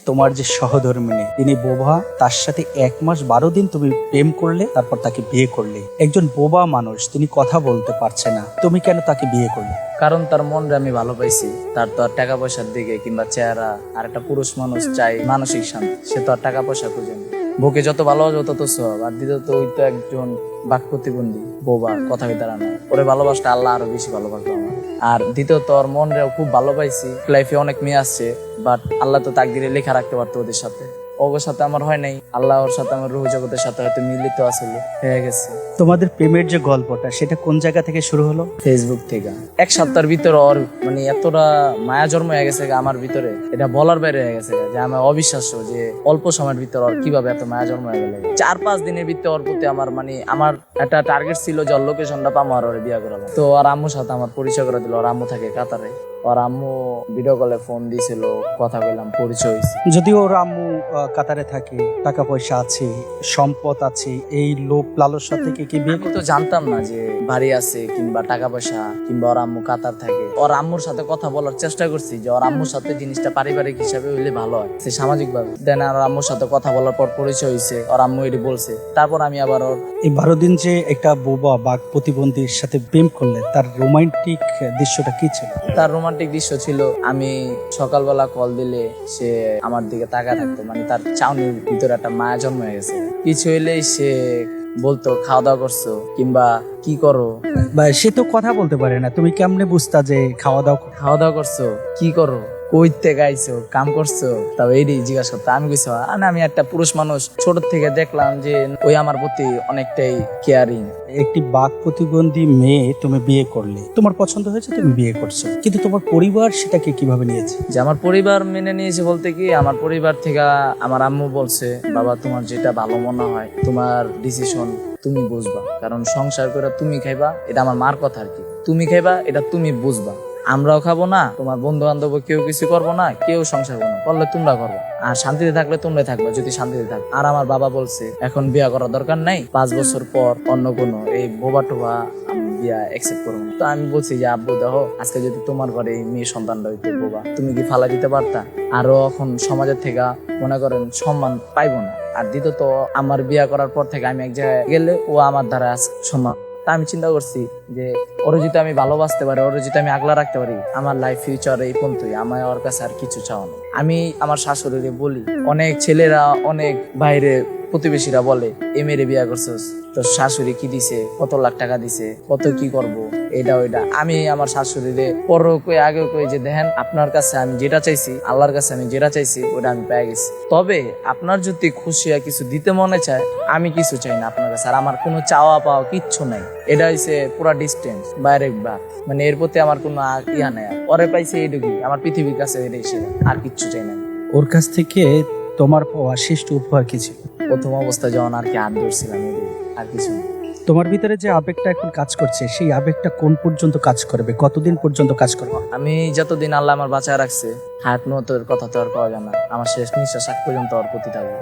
তোমার যে সহধর্মিণী তিনি বোবা, তার সাথে 1 মাস 12 দিন তুমি প্রেম করলে, তারপর তাকে বিয়ে করলে। একজন বোবা মানুষ, তিনি কথা বলতে পারছে না, তুমি কেন তাকে বিয়ে করলে? কারণ তার মনরে আমি ভালো পাইছি। তার তো আর টাকা পয়সার দিকে কিংবা চেহারা, আর একটা পুরুষ মানুষ চাই মানসিক শান্তি, সে তো আর টাকা পয়সা খুঁজে না। বউকে যত ভালোবাসো তত সব। আর দ্বিতীয়ত ওই তো একজন বাক প্রতিবন্ধী, বোবা, কথা দাঁড়া না, ওরে ভালোবাসটা আল্লাহ আরো বেশি ভালোবাসবো আমার। আর দ্বিতীয়ত ওর মনরেও খুব ভালোবাসি। লাইফে অনেক মেয়ে আসছে, বাট আল্লাহ তো তাকদিরে লেখা রাখতে পারতো ওদের সাথে। ওর সাথে আমার হয় নাই, আল্লাহর সাথে আমার রুহ জগতের সাথে হয়তো মিলিত আসলে হয়ে গেছে। তোমাদের প্রেমের যে গল্পটা, সেটা কোন জায়গা থেকে শুরু হলো? ফেসবুক থেকে। 1 সপ্তাহের ভিতরে ওর মানে এতটা মায়া জন্ম হয়ে গেছে আমার ভিতরে, এটা বলার বাইরে হয়ে গেছে, যে আমার অবিশ্বাস্য যে অল্প সময়ের ভিতরে ওর কিভাবে এত মায়া জন্ম হয়ে গেল। 4-5 দিনের ভিতরে ওর প্রতি আমার আমার একটা টার্গেট ছিল যে ওর লোকেশনটা পাবো আর ওরে বিয়ে করাবো। তো আর আম্মুর সাথে আমার পরিচয় করে দিল। ওর আম্মু থাকে কাতারে। ওর আম্মু ভিডিও কলে ফোন দিয়েছিল, কথা বললাম, পরিচয় হয়েছে। যদিও ওর আম্মু কাতারে থাকে, টাকা পয়সা আছে, সম্পদ আছে, এই লোভ লালসা থেকে কি বিয়ে? আমি তো জানতাম না যে বাড়ি আছে কিংবা টাকা পয়সা কিংবা ওর আম্মু কাতার থাকে। ওর আম্মুর সাথে কথা বলার চেষ্টা করছি যে ওর আম্মুর সাথে জিনিসটা পারিবারিক হিসাবে হইলে ভালো হয়, সে সামাজিক ভাবে। দেন আর আম্মুর সাথে কথা বলার পর পরিচয় হয়েছে, ওর আম্মু এটি বলছে। তারপর আমি আবার ওর এই 12 দিন যে একটা বোবা বাঘ প্রতিবন্ধীর সাথে প্রেম করলে, তার রোমান্টিক দৃশ্যটা কি ছিল? তার রোমান্টিক দৃশ্য ছিল, আমি সকালবেলা কল দিলে সে আমার দিকে তাকায় থাকতো, মানে তার চাউনির ভিতরে একটা মায়া জন্ম হয়ে গেছে। কিছু হইলেই সে বলতো খাওয়া দাওয়া করছো কিংবা কি করো। বা সে তো কথা বলতে পারে না, তুমি কেমনে বুঝতা যে খাওয়া দাওয়া করছো, কি করো, কইতে গাইছো, কাম করছো? তাও এই জিজ্ঞাসা করতো। আমি কইছি আমি একটা পুরুষ মানুষ, ছোট থেকে দেখলাম যে ওই আমার প্রতি অনেকটাই কেয়ারিং। একটি বাঘ প্রতিবন্ধী মেয়ে তুমি বিয়ে করলে, তোমার পছন্দ হয়েছে, তুমি বিয়ে করছো, কিন্তু তোমার পরিবার সেটাকে কিভাবে নিয়েছে? যে আমার পরিবার মেনে নিয়েছে বলতে কি, আমার পরিবার থেকে আমার আম্মু বলছে, বাবা তোমার যেটা ভালো মনে হয়, তোমার ডিসিশন তুমি বুঝবা, কারণ সংসার করে তুমি খাইবা, এটা আমার মার কথা আর কি। তুমি খাইবা, এটা তুমি বুঝবা, আমরাও খাবো না, তোমার বন্ধু বান্ধব কেউ কিছু করবো না, কেউ সংসার করবো না, করলে তোমরা করবো, আর শান্তিতে থাকলে তোমরাই থাকবা যদি শান্তিতে থাকো। আর আমার বাবা বলছে এখন বিয়া করার দরকার নাই, 5 বছর পর অন্য কোনো এই বোবা টোবা বিয়া একসেপ্ট করবো না। তো আমি বলছি যে আব্বু দেখো, আজকে যদি তোমার ঘরে মেয়ে সন্তানটা হইতো বোবা, তুমি কি ফালা দিতে পারতা? আরো এখন সমাজের থেকে মনে করেন সম্মান পাইবো না। আর দ্বিতীয়ত আমার বিয়া করার পর থেকে আমি এক জায়গায় গেলে ও আমার দ্বারা সম্মান। তা আমি চিন্তা করছি যে ওরে যদি আমি ভালোবাসতে পারি, ওরে যদি আমি আগলা রাখতে পারি, আমার লাইফ ফিউচার এই পর্যন্তই, আমার ওর কাছে আর কিছু চাওয়া নেই। আমি আমার শাশুড়িকে বলি, অনেক ছেলেরা, অনেক বাইরে প্রতিবেশীরা বলে এ মেরে বিয়া করছিস, তো শাশুড়ি কি দিছে, কত লাখ টাকা দিছে, কত কি করব, এটা ওইটা। আমি আমার শাশুড়িরে পর কই আগে কই যে দেখেন, আপনার কাছে আমি যেটা চাইছি, আল্লাহর কাছে আমি যেটা চাইছি, ওটা আমি পেয়ে গেছি। তবে আপনার যদি খুশি হয়, কিছু দিতে মনে চায়, আমি কিছু চাই না আপনার কাছে, আর আমার কোনো চাওয়া পাওয়া কিচ্ছু নাই। এটা হইছে পুরা ডিস্টেন্স বাইরে বার, মানে এর প্রতি আমার কোনো ইয়া নাই। ওরে পাইছে এইটুকুই, আমার পৃথিবীর কাছে এটাই সেরা, আর কিচ্ছু চাই না। ওর কাছ থেকে তোমার পাওয়া শ্রেষ্ঠ উপহার কি ছিল? প্রথম অবস্থায় যখন আর কি হাত ধরছিলাম, আর কিছু না। তোমার ভিতরে যে আবেগটা এখন কাজ করছে, সেই আবেগটা কোন পর্যন্ত কাজ করবে, কতদিন পর্যন্ত কাজ করবে? আমি যতদিন আল্লাহ আমার বাঁচায় রাখছে, হায়াত মতের কথা তো আর পাওয়া যায় না, আমার শেষ নিঃশ্বাস আগ পর্যন্ত ওর প্রতি থাকবে।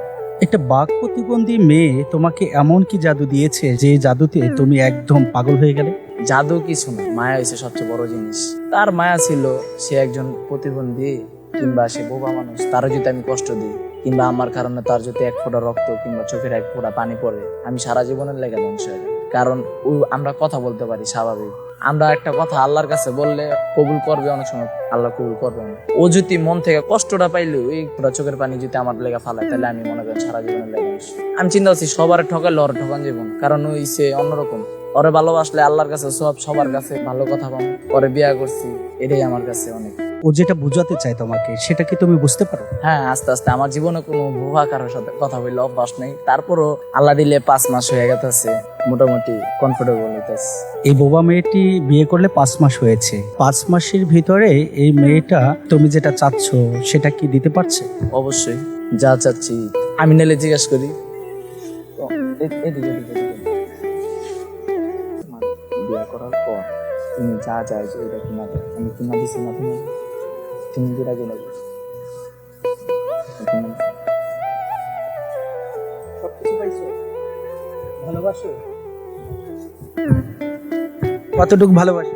একটা বাঘ প্রতিবন্ধী মেয়ে তোমাকে এমন কি জাদু দিয়েছে যে জাদুতে তুমি একদম পাগল হয়ে গেলে? জাদু কিছু না, মায়া হয়েছে সবচেয়ে বড় জিনিস। তার মায়া ছিল, সে একজন প্রতিবন্ধী কিংবা সে বোবা মানুষ, তারও যদি আমি কষ্ট দিই কিংবা আমার কারণে তার যদি 1 ফোঁটা রক্ত কিংবা চোখের 1 ফোঁটা পানি পড়ে, আমি সারা জীবনের লেগে ধ্বংস হয়ে যাই। কারণ আমরা কথা বলতে পারি স্বাভাবিক, আমরা একটা কথা আল্লাহর কাছে বললে কবুল করবে, অনেক সময় আল্লাহ কবুল করবে না। ও যদি মন থেকে কষ্টটা পাইলে ওই পুরা চোখের পানি যদি আমার লেগে ফালায়, তাহলে আমি মনে করি সারা জীবনের লেগে। আমি চিন্তা করছি সবার ঠকালে ওর ঠকান জীবন, কারণ ওই সে অন্যরকম। ওরে ভালোবাসলে আল্লাহর কাছে সবার কাছে ভালো কথা পাবো। ওরে বিয়া করছি, এটাই আমার কাছে অনেক। ও যেটা বুঝাতে চায় তোমাকে, সেটা কি তুমি বুঝতে পারো? হ্যাঁ, আস্তে আস্তে। আমার জীবনে কোনো ভুয়া কারোর সাথে কথা বললে অভ্যাস নেই, তারপরও আল্লাহ দিলে 5 মাস হয়ে গেছে, মোটামুটি কমফোর্টেবল হইতেছে। এই বোবা মেয়েটি বিয়ে করলে 5 মাস হয়েছে। 5 মাসের ভিতরে এই মেয়েটা তুমি যেটা চাচ্ছ সেটা কি দিতে পারছে? অবশ্যই, যা চাচ্ছি। আমি নেলে জিজ্ঞেস করি, বিয়া করার পর তুমি যা চাইছো এটা কিনা দেয়, আমি কিনা দিছি না, তুমি যেটা কিনা সবকিছু পাইছো? ভালোবাসো? কতটুকু ভালোবাসো?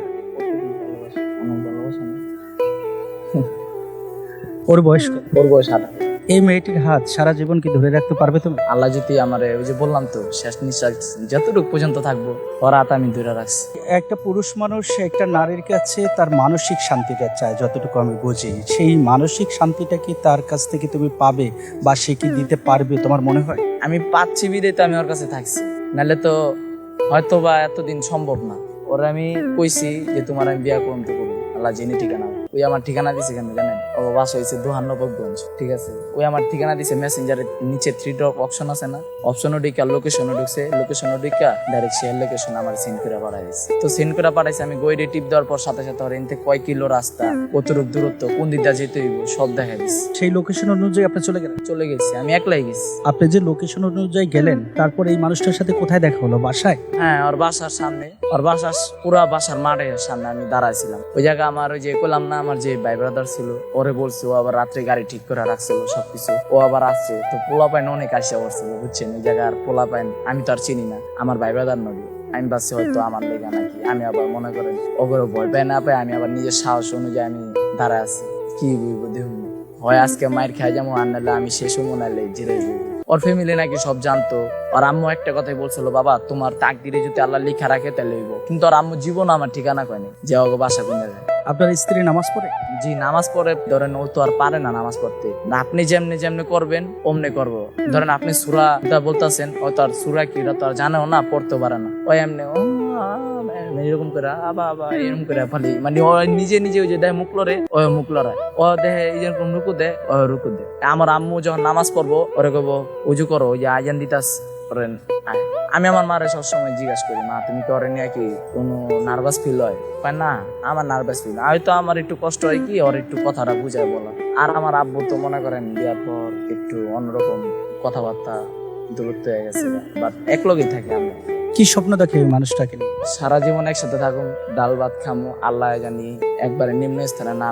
অনেক ভালোবাসা না। ওর বয়স কত? ওর বয়স 18। এই মেয়েটির হাত সারা জীবন কি ধরে রাখতে পারবে তুমি? আল্লাহ যদি আমার ওই যে বললাম তো শেষ নিঃশ্বাস যতটুকু পর্যন্ত থাকবো ওর হাত আমি ধরে রাখছি। একটা পুরুষ মানুষ একটা নারীর কাছে তার মানসিক শান্তিটা চায়, যতটুকু আমি বুঝি। সেই মানসিক শান্তিটা কি তার কাছ থেকে তুমি পাবে বা সে কি দিতে পারবে তোমার মনে হয়? আমি পাচ্ছি বিদেই তো আমি ওর কাছে থাকছি, নাহলে তো হয়তো বা এতদিন সম্ভব না। ওরা আমি কইছি যে তোমার আমি বিয়া করুন তো করুন, আল্লাহ জেনে ঠিকানা। ওই আমার ঠিকানা দিছে কেন জানেন? ও বাসা হয়েছে দোহান্নবগঞ্জ, ঠিক আছে? ওই আমার ঠিকানা দিছে মেসেঞ্জারের নিচে 3 ডট অপশন আছে না, অপশনও ঢুকা লোকেশনও ঢুকছে, লোকেশনও ঢুকা ডাইরেক্ট শেয়ার লোকেশন আমার সেন্ড করে পাঠাই দিচ্ছে। তো সেন্ড করে পাঠাইছে, আমি গইডে টিপ দেওয়ার পর সাথে সাথে ওর এনতে কয় কিলো রাস্তা, কতটুক দূরত্ব, কোন দিকটা যেতে হইব সব দেখা দিচ্ছে। সেই লোকেশন অনুযায়ী আপনি চলে গেলেন? চলে গেছি, আমি একলাই গেছি। আপনি যে লোকেশন অনুযায়ী গেলেন, তারপর এই মানুষটার সাথে কোথায় দেখা হলো? বাসায়? হ্যাঁ, ওর বাসার সামনে, ওর বাসার পুরা বাসার মাঠের সামনে আমি দাঁড়াইছিলাম। ওই জায়গা আমার ওই যে কইলাম না আমার যে ভাই ব্রাদার ছিল, ওরে বলছে, ও আবার রাত্রে গাড়ি ঠিক করে রাখছিল সবকিছু, ও আবার আসছে। তো পোলা পাইন অনেক আসে পড়ছিল, বুঝছেন? ওই জায়গার পোলা পাইন আমি তো আর চিনি না, আমার ভাই ব্রাদার নদী। আমি ভাবছি হয়তো আমার লেগে নাকি, আমি আবার মনে করেন ওগুলো ভয় পাই না পাই, আমি আবার নিজের সাহস অনুযায়ী আমি দাঁড়ায় আছি। কি বুঝবো দেখুন, হয় আজকে মায়ের খাই যাবো, আর নাহলে আমি শেষ মনে হলে জিরে যাবো। ওর ফ্যামিলি নাকি সব জানতো। আর আম্মু একটা কথাই বলছিল, বাবা তোমার তাকদিরে যদি আল্লাহ লিখা রাখে তাহলে হইব। কিন্তু আর আম্মু জীবন আমার ঠিকানা কয়নি যে ওকে বাসা কোন জায়গায়। আপনার স্ত্রী নামাজ পড়ে? জি, নামাজ পড়ে। ধরেন ও তো আর পারে না নামাজ পড়তে, না আপনি যেমনি যেমনি করবেন অমনি করবো। ধরেন আপনি সূরা বলতেছেন, ও তো আর সূরা কি এটা তো আর জানেও না, পড়তেও পারে না। ও এমনি এরকম করে আবা আবা এরকম করে ফালি, মানে ও নিজে নিজে ওই যে দেয় মুখ লড়ে, ও মুখ লড়ায়, ও দেহে এরকম রুকু দেয়, ও রুকু দেয়। আমার আম্মু যখন নামাজ পড়বো ওরে কইবো উজু করো, ওই যে আজান দিতাস করেন। আমি আমার মারে সবসময় জিজ্ঞাসা করি, মা তুমি করে নিয়ে কি কোনো নার্ভাস ফিল হয়? না, আমার নার্ভাস ফিল হয়তো আমার একটু কষ্ট হয় কি ওর একটু কথাটা বুঝায় বলা। আর আমার আব্বু তো মনে করেন বিয়ার পর একটু অন্যরকম কথাবার্তা, দূরত্ব হয়ে গেছে, বাট এক লগেই থাকি আমরা। কি স্বপ্ন দেখে এই মানুষটাকে নিয়ে? সারা জীবন একসাথে থাকুন, ডাল ভাত খামো, আল্লাহ জানি একবারে নিম্ন স্থানে না